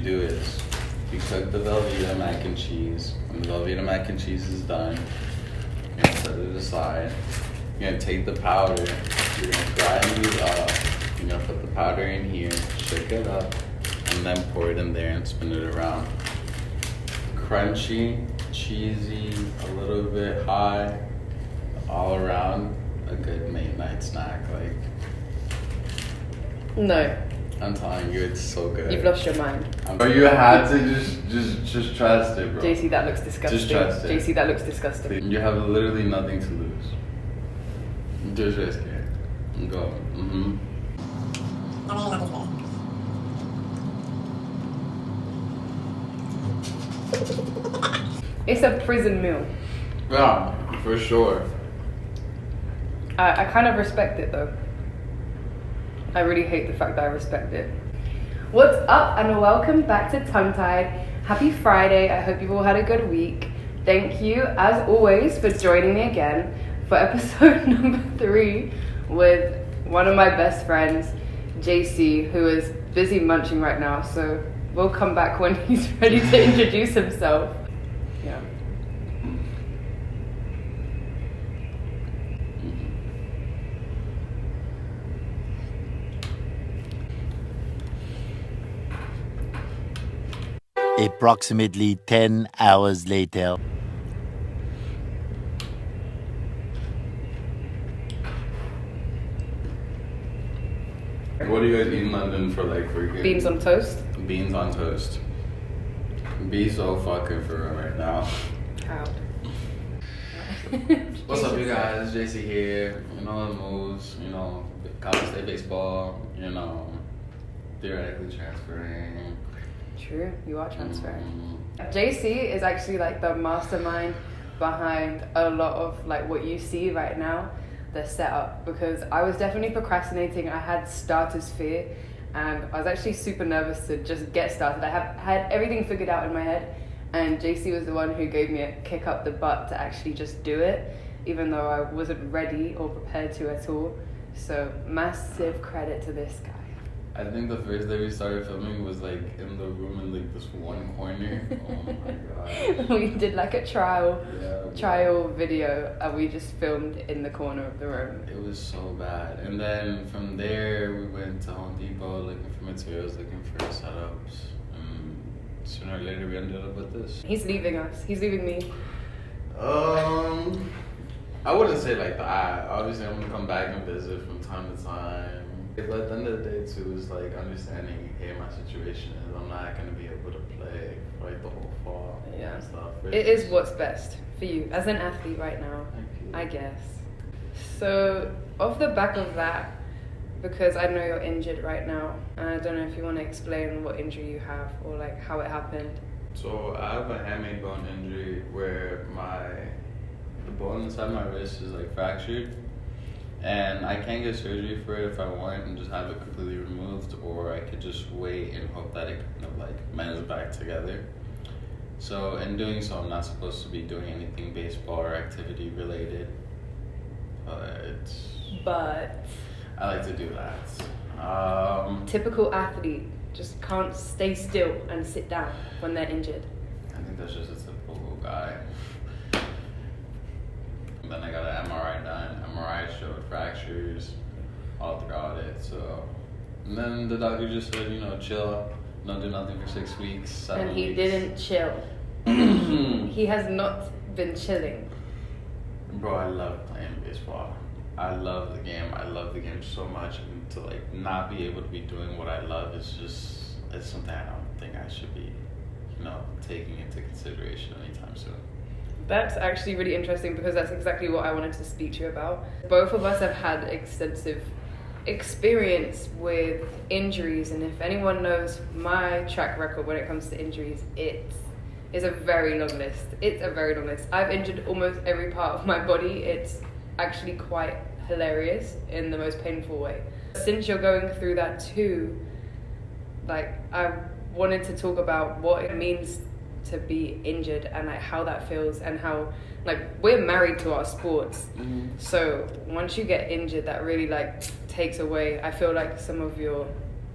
do is you cook the Velveeta mac and cheese. When the Velveeta mac and cheese is done, you're gonna set it aside. You're gonna take the powder. You're gonna grind these up. You're gonna put the powder in here, shake it up, and then pour it in there and spin it around. Crunchy, cheesy, a little bit high, all around a good late night snack. Like, no, I'm telling you, it's so good. you've lost your mind. But you had to just trust it, bro. JC, that looks disgusting. Just trust it. JC, that looks disgusting. You have literally nothing to lose. Just risk it. Go. It's a prison meal. Yeah, for sure. I kind of respect it though. I really hate the fact that I respect it. What's up and welcome back to Tongue Tied. Happy Friday. I hope you've all had a good week. Thank you as always for joining me again for episode number 3 with one of my best friends, JC, who is busy munching right now, so we'll come back when he's ready to introduce himself. Yeah. Approximately 10 hours later. What do you guys eat in London for freaking Beans on toast? Beans on toast. Be so fucking for real right now. How? What's up, you guys? JC here. You know the moves. You know, College State baseball. You know, theoretically transferring. True, you are transferring. JC is actually like the mastermind behind a lot of like what you see right now, the setup, because I was definitely procrastinating. I had starter's fear and I was actually super nervous to just get started. I had everything figured out in my head, and JC was the one who gave me a kick up the butt to actually just do it, even though I wasn't ready or prepared to at all. So massive credit to this guy. I think the first day we started filming was like in the room in like this one corner. Oh my god. We did like a trial video and we just filmed in the corner of the room. It was so bad. And then from there we went to Home Depot looking for materials, looking for setups. And sooner or later we ended up with this. He's leaving us. He's leaving me. I wouldn't say like that. Obviously I'm gonna come back and visit from time to time. But at the end of the day too is like understanding, hey, my situation is I'm not gonna be able to play for like the whole fall and stuff. It is what's best for you as an athlete right now, I guess. So off the back of that, because I know you're injured right now, and I don't know if you want to explain what injury you have or like how it happened. So I have a hamate bone injury where the bone inside my wrist is like fractured. And I can get surgery for it if I want and just have it completely removed, or I could just wait and hope that it kind of like mends back together. So in doing so, I'm not supposed to be doing anything baseball or activity related, but I like to do that. Typical athlete just can't stay still and sit down when they're injured. I think that's just a typical guy. And then I got an MRI done. MRI showed fractures all throughout it. So, and then the doctor just said, chill, don't do nothing for 6 weeks, 7 weeks. And he weeks. didn't chill. He has not been chilling. Bro, I love playing baseball. I love the game. I love the game so much. And to like not be able to be doing what I love is it's something I don't think I should be, taking into consideration anytime soon. That's actually really interesting because that's exactly what I wanted to speak to you about. Both of us have had extensive experience with injuries, and if anyone knows my track record when it comes to injuries, it is a very long list. It's a very long list. I've injured almost every part of my body. It's actually quite hilarious in the most painful way. Since you're going through that too, like I wanted to talk about what it means to be injured and like how that feels, and how like we're married to our sports. So once you get injured, that really like takes away, I feel like, some of your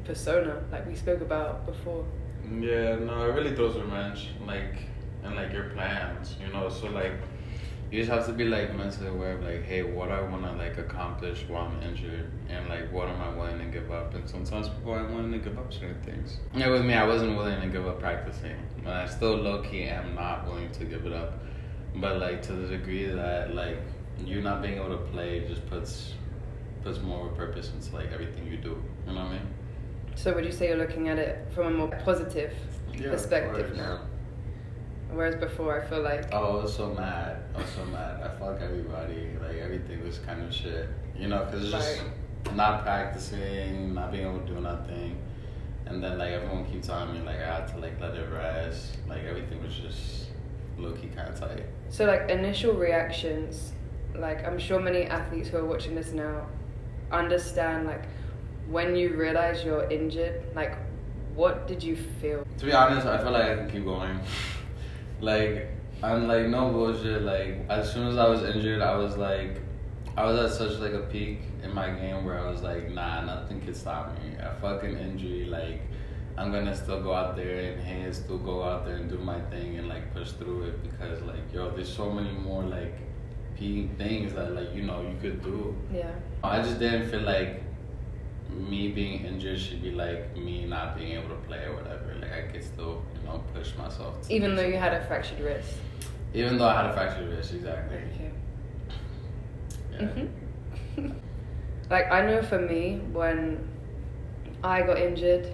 persona, like we spoke about before. Yeah, no, it really throws a wrench, like, in, like, your plans, you know, so, like, you just have to be, like, mentally aware of, like, hey, what I want to, like, accomplish while I'm injured, and, like, what am I willing to give up, and sometimes people aren't willing to give up certain things. Yeah, with me, I wasn't willing to give up practicing, and I still low-key am not willing to give it up, but, like, to the degree that, like, you not being able to play just puts more of a purpose into, like, everything you do, you know what I mean? So would you say you're looking at it from a more positive perspective now? Whereas before, I feel like... Oh, I was so mad. I fuck everybody. Like, everything was kind of shit. You know, because it's just not practicing, not being able to do nothing. And then, like, everyone keeps telling me, like, I had to, like, let it rest. Like, everything was just low-key kind of tight. So, like, initial reactions, like, I'm sure many athletes who are watching this now understand, like, when you realize you're injured, like, what did you feel? To be honest, I feel like I can keep going. Like, I'm like, no bullshit, like, as soon as I was injured, I was at such, like, a peak in my game where I was like, nah, nothing can stop me. A fucking injury, like, I'm gonna still go out there and still go out there and do my thing and, like, push through it because, like, yo, there's so many more, like, things that, like, you know, you could do. Yeah. I just didn't feel like me being injured should be like me not being able to play or whatever. Like, I could still, you know, push myself. Even though you had a fractured wrist? Even though I had a fractured wrist, exactly. Okay. Yeah. Mm-hmm. Like, I know for me, when I got injured,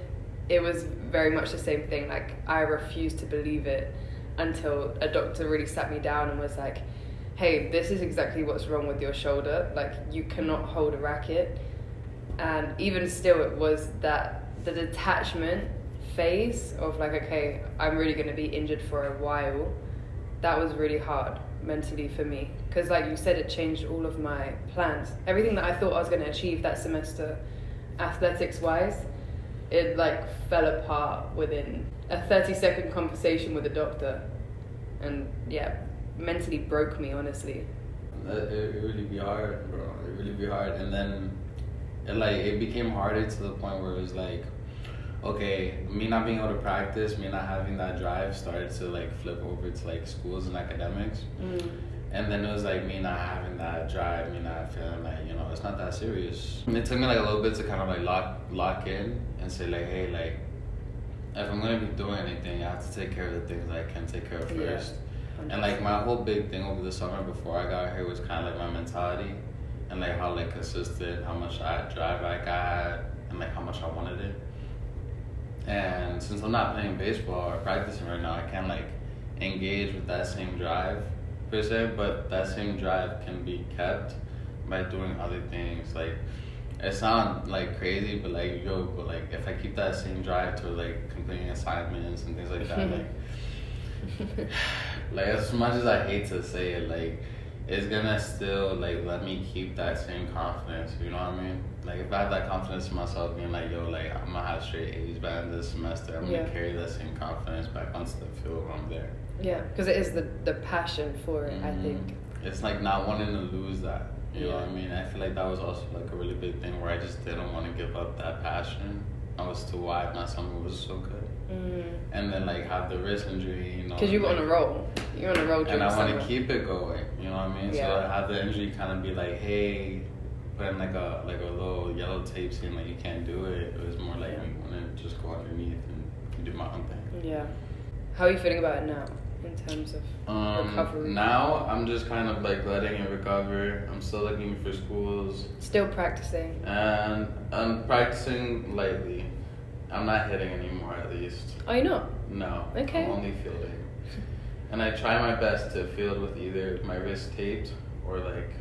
it was very much the same thing. Like, I refused to believe it until a doctor really sat me down and was like, hey, this is exactly what's wrong with your shoulder. Like, you cannot hold a racket. And even still, it was the detachment phase of like, okay, I'm really going to be injured for a while. That was really hard mentally for me. Because like you said, it changed all of my plans. Everything that I thought I was going to achieve that semester, athletics-wise, it like fell apart within a 30-second conversation with a doctor. And yeah, mentally broke me, honestly. It really be hard, bro. It really be hard. And then it became harder to the point where it was like, okay, me not being able to practice, me not having that drive started to like flip over to like schools and academics. And then it was like me not having that drive, me not feeling like, you know, it's not that serious. It took me like a little bit to kind of like lock in and say like, hey, like, if I'm gonna be doing anything, I have to take care of the things that I can take care of first. And like my whole big thing over the summer before I got here was kind of like my mentality. And like how like consistent, how much drive I got, and like how much I wanted it. And since I'm not playing baseball or practicing right now, I can't like engage with that same drive per se, but that same drive can be kept by doing other things. Like, it sounds like crazy, but like but like if I keep that same drive to like completing assignments and things like that, like as much as I hate to say it, like, it's gonna still like let me keep that same confidence, you know what I mean? Like, if I have that confidence in myself being like, yo, like, I'm gonna have straight A's by the end of this semester, I'm gonna carry that same confidence back onto the field when I'm there. Yeah, because it is the passion for it, I think. It's like not wanting to lose that, you know what I mean? I feel like that was also like a really big thing where I just didn't want to give up that passion as to why my summer was so good. And then like have the wrist injury, you know. Because you were on a roll. You're on a roll. And I want to keep it going, you know what I mean? Yeah. So I have the injury kind of be like, hey, putting like a little yellow tape saying like you can't do it. It was more like I want to just go underneath and do my own thing. Yeah. How are you feeling about it now in terms of recovery? Now I'm just kind of like letting it recover. I'm still looking for schools. Still practicing. And I'm practicing lightly. I'm not hitting anymore, at least. Oh, you're not? No. Okay. I'm only fielding. And I try my best to field with either my wrist taped or like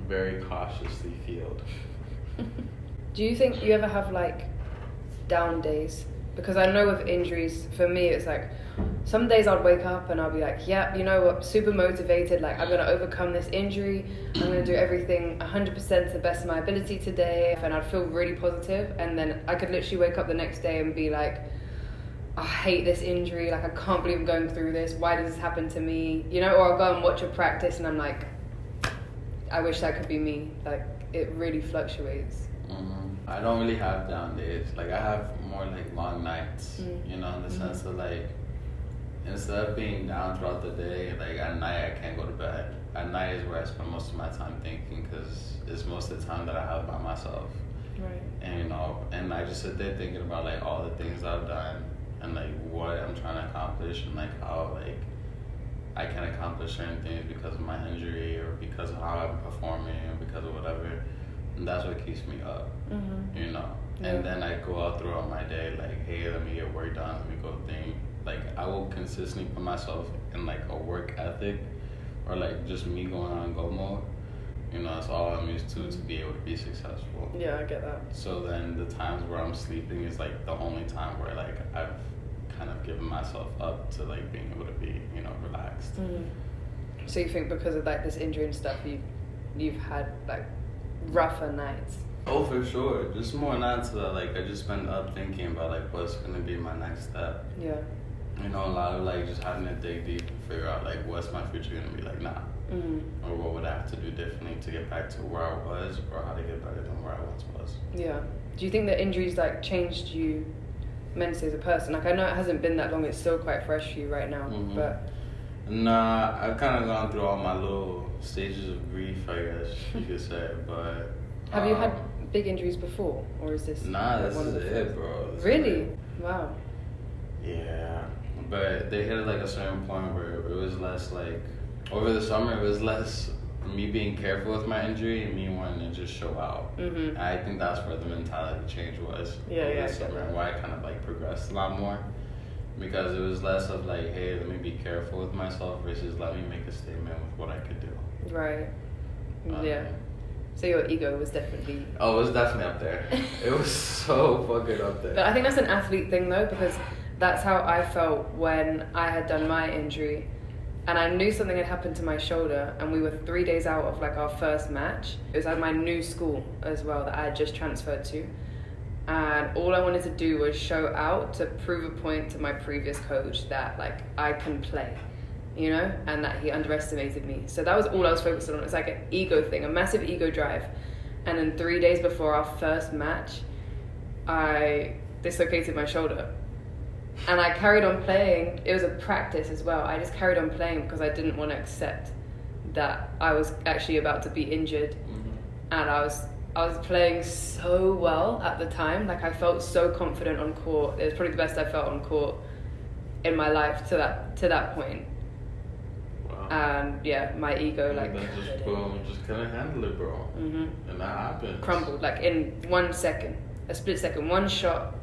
very cautiously field. Do you think you ever have like down days? Because I know with injuries, for me, it's like some days I'll wake up and I'll be like, yeah, you know what, super motivated, like I'm going to overcome this injury, I'm going to do everything 100% to the best of my ability today, and I'd feel really positive. And then I could literally wake up the next day and be like, I hate this injury, like I can't believe I'm going through this, why does this happen to me, you know? Or I'll go and watch a practice and I'm like, I wish that could be me. Like, it really fluctuates. I don't really have down days. Like, I have more like long nights, you know, in the sense of like, instead of being down throughout the day, like at night I can't go to bed. At night is where I spend most of my time thinking, because it's most of the time that I have by myself. Right. And you know, and I just sit there thinking about like all the things I've done and like what I'm trying to accomplish, and like how like I can accomplish certain things because of my injury or because of how I'm performing or because of whatever. And that's what keeps me up, you know. And then I go out throughout my day like, hey, let me get work done, let me go think. Like I will consistently put myself in like a work ethic, or like just me going on go mode. You know, that's all I'm used to be able to be successful. Yeah, I get that. So then the times where I'm sleeping is like the only time where like I've kind of given myself up to like being able to be, you know, relaxed. So you think because of like this injury and stuff, you've had like rougher nights? Oh, for sure. Just more nights that like I just spend up thinking about like what's gonna be my next step. Yeah. You know, a lot of like just having to dig deep and figure out like what's my future gonna be like now, or what would I have to do differently to get back to where I was, or how to get better than where I once was. Yeah. Do you think that injuries like changed you mentally as a person? Like I know it hasn't been that long; it's still quite fresh for you right now. But nah, I've kind of gone through all my little stages of grief, I guess you could say. But have you had big injuries before, or is this? Nah, this is it, bro. Really? Wow. Yeah. But they hit like a certain point where it was less like, over the summer it was less me being careful with my injury and me wanting to just show out. And I think that's where the mentality change was over the summer, and why I kind of like progressed a lot more, because it was less of like, hey, let me be careful with myself versus let me make a statement with what I could do. Right. Yeah. So your ego was definitely... Oh, it was definitely up there. It was so fucking up there. But I think that's an athlete thing though, because that's how I felt when I had done my injury, and I knew something had happened to my shoulder, and we were 3 days out of like our first match. It was at my new school as well that I had just transferred to, and all I wanted to do was show out to prove a point to my previous coach that like I can play, you know, and that he underestimated me. So that was all I was focused on. It's like an ego thing, a massive ego drive. And then 3 days before our first match, I dislocated my shoulder. And I carried on playing. It was a practice as well. I just carried on playing because I didn't want to accept that I was actually about to be injured. And I was playing so well at the time. Like I felt so confident on court. It was probably the best I felt on court in my life to that point. Wow. And yeah, my ego like just couldn't handle it, bro. And that happened. Crumbled like in 1 second, a split second, one shot.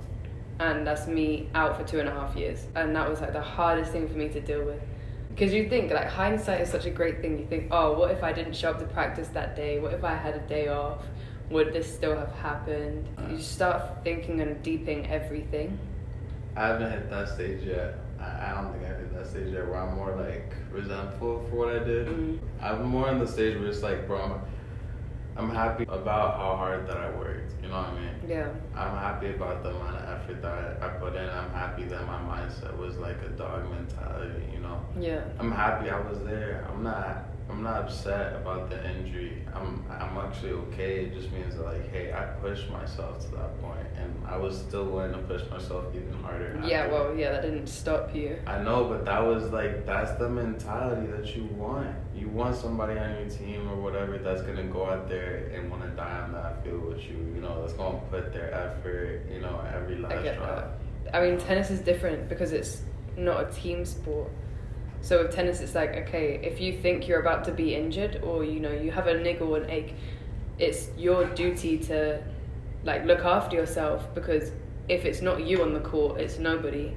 And that's me out for 2.5 years. And that was like the hardest thing for me to deal with. Because you think, like, hindsight is such a great thing. You think, oh, what if I didn't show up to practice that day? What if I had a day off? Would this still have happened? You start thinking and deeping everything. I haven't hit that stage yet. I don't think I've hit that stage yet where I'm more, like, resentful for what I did. I'm more in the stage where it's like, bro, I'm happy about how hard that I worked, you know what I mean? Yeah. I'm happy about the amount of effort that I put in. I'm happy that my mindset was like a dog mentality, you know? Yeah. I'm happy I was there. I'm not upset about the injury. I'm actually okay. It just means that like, hey, I pushed myself to that point, and I was still willing to push myself even harder. Yeah, well, yeah, that didn't stop you. I know, but that was like, that's the mentality that you want. You want somebody on your team or whatever that's gonna go out there and want to die on that field with you. You know, that's gonna put their effort, you know, every last I get drop. that. I mean, tennis is different because it's not a team sport. So with tennis, it's like, okay, if you think you're about to be injured or, you know, you have a niggle and ache, it's your duty to, like, look after yourself, because if it's not you on the court, it's nobody.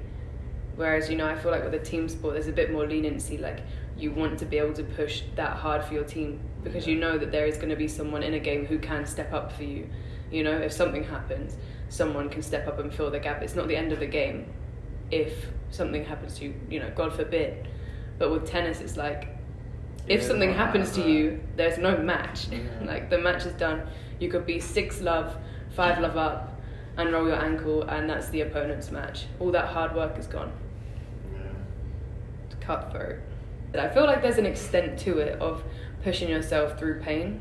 Whereas, you know, I feel like with a team sport, there's a bit more leniency. Like, you want to be able to push that hard for your team because you know that there is going to be someone in a game who can step up for you. You know, if something happens, someone can step up and fill the gap. It's not the end of the game if something happens to you, you know, God forbid. But with tennis, it's like, if something happens to you, there's no match. Like, the match is done. You could be 6-love, 5-love up, and roll your ankle, and that's the opponent's match. All that hard work is gone. It's cutthroat. I feel like there's an extent to it of pushing yourself through pain.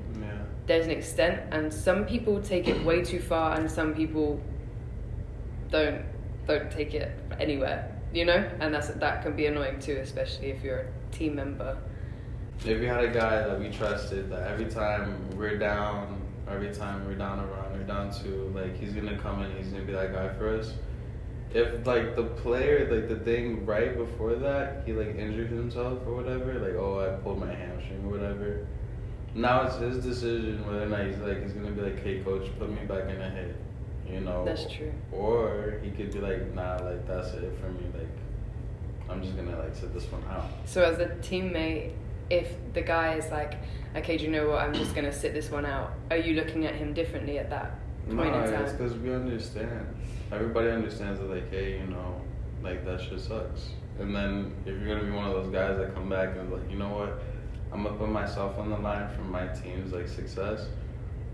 There's an extent, and some people take it way too far, and some people don't take it anywhere, you know? And that can be annoying too, especially if you're a team member. If we had a guy that we trusted, that every time we're down a run or down two, like, he's gonna come in, he's gonna be that guy for us. If, like, the player, like, the thing right before that, he, like, injured himself or whatever, like, oh, I pulled my hamstring or whatever, now it's his decision whether or not he's gonna be like, hey, coach, put me back in a hit, you know? That's true. Or he could be like, nah, like, that's it for me, like, I'm just gonna, like, sit this one out. So as a teammate, if the guy is like, okay, do you know what, I'm just gonna sit this one out, are you looking at him differently at that point in time? It's because we understand. Everybody understands that, like, hey, you know, like, that shit sucks. And then if you're gonna be one of those guys that come back and like, you know what, I'm gonna put myself on the line for my team's, like, success,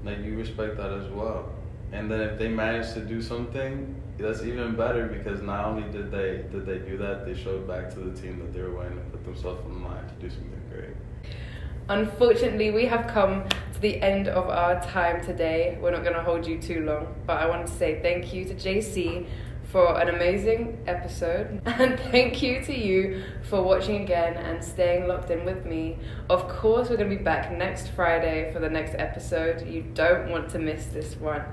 like, you respect that as well. And then if they manage to do something, that's even better, because not only did they do that, they showed back to the team that they were willing to put themselves on the line to do something great. Unfortunately, we have come to the end of our time today. We're not going to hold you too long, but I want to say thank you to JC for an amazing episode, and thank you to you for watching again and staying locked in with me. Of course, we're going to be back next Friday for the next episode. You don't want to miss this one.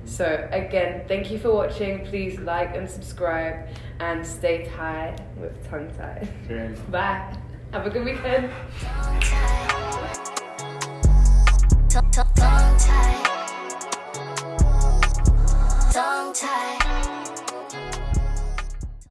So again, thank you for watching. Please like and subscribe and stay tied with tongue tied. Bye. Have a good weekend. Tongue tied. Tongue tied.